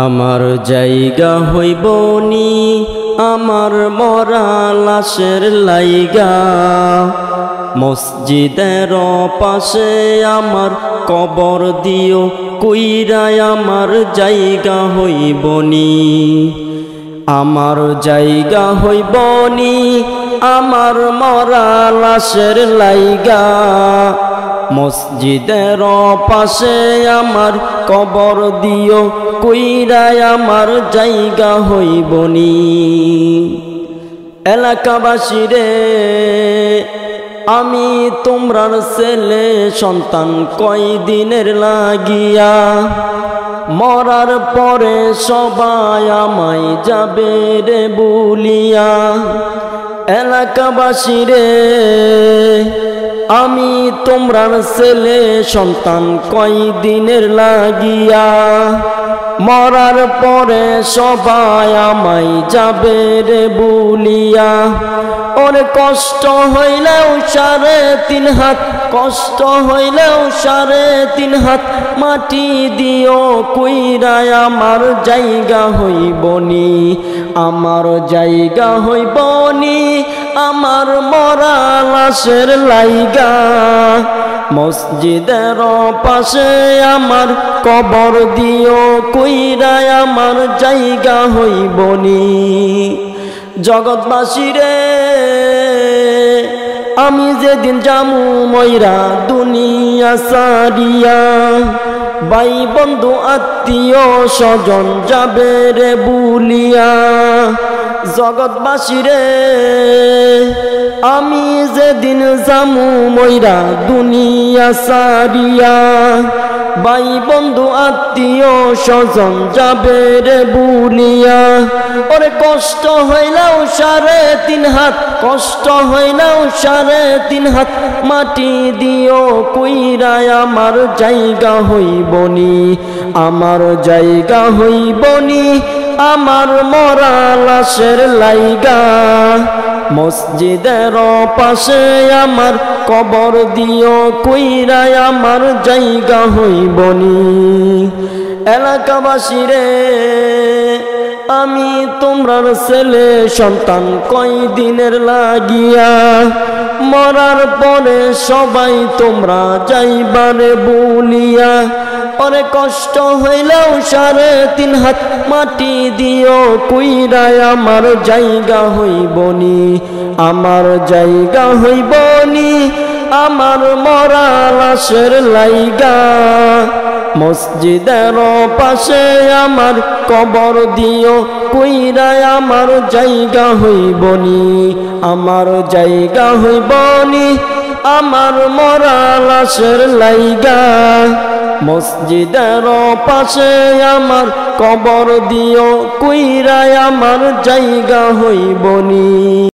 আমার জায়গা হইব নি আমার মরা লাশের লাইগা, মসজিদের পাশে আমার কবর দিও কইরায় আমার জায়গা হইব নি। আমার জায়গা হইব নি আমার মরা লাশের লাইগা, মসজিদের পাশে আমার কবর দিও কইরায় আমার জায়গা হইব নি। এলাকাবাসী রে আমি তোমরার ছেলে সন্তান কয়দিনের লাগিয়া, মরার পরে সবাই আমায় যাবে রে বলিয়া। এলাকাবাসী রে আমি তোমরার ছেলে সন্তান কয়দিনের লাগিয়া, মরার পরে সবাই আমায় যাবে রে বলিয়া। ওর কষ্ট হইলেও 3.5 হাত, কষ্ট হইলেও 3.5 হাত মাটি দিও কইরায় আমার জায়গা হইব নি। আমার জায়গা হইব নি আমার মরা লাশের লাইগা, মসজিদের পাশে আমার কবর দিও কইরায় আমার জায়গা হইব নি। জগৎবাসী রে আমি যেদিন জামু ময়রা দুনিয়া সারিয়া, ভাই বন্ধু আত্মীয় স্বজন যাবে রে বুলিয়া। জগৎবাসী রে আমি যেদিন জামু ময়রা দুনিয়া সারিয়া, ভাই বন্ধু আত্মীয় স্বজন যাবে রে বুলিয়া। ওরে কষ্ট হইলেও 3.5 হাত, কষ্ট হইলেও 3.5 হাত মাটি দিও কইরায় আমার জায়গা হইব নি। আমার জায়গা হইব নি আমার মরা লাশের লাইগা, মসজিদের পাশে আমার কবর দিও কইরায় আমার জায়গা হইব নি। এলাকাবাসী রে আমি তোমরার ছেলে সন্তান কয়দিনের লাগিয়া, মরার পরে সবাই তোমরা যাইবারে বলিয়া। ওরে কষ্ট হইলেও 3.5 হাত মাটি দিও কইরায় আমার জায়গা হইব নি। আমার জায়গা হইব নি আমার মরা লাশের লাইগা, মসজিদের পাশে আমার কবর দিও কইরায় আমার জায়গা হইব নি। আমার জায়গা হইব নি আমার মরা লাশের লাইগা, মসজিদের পাশে আমার কবর দিও কইরায় আমার জায়গা হইব নি।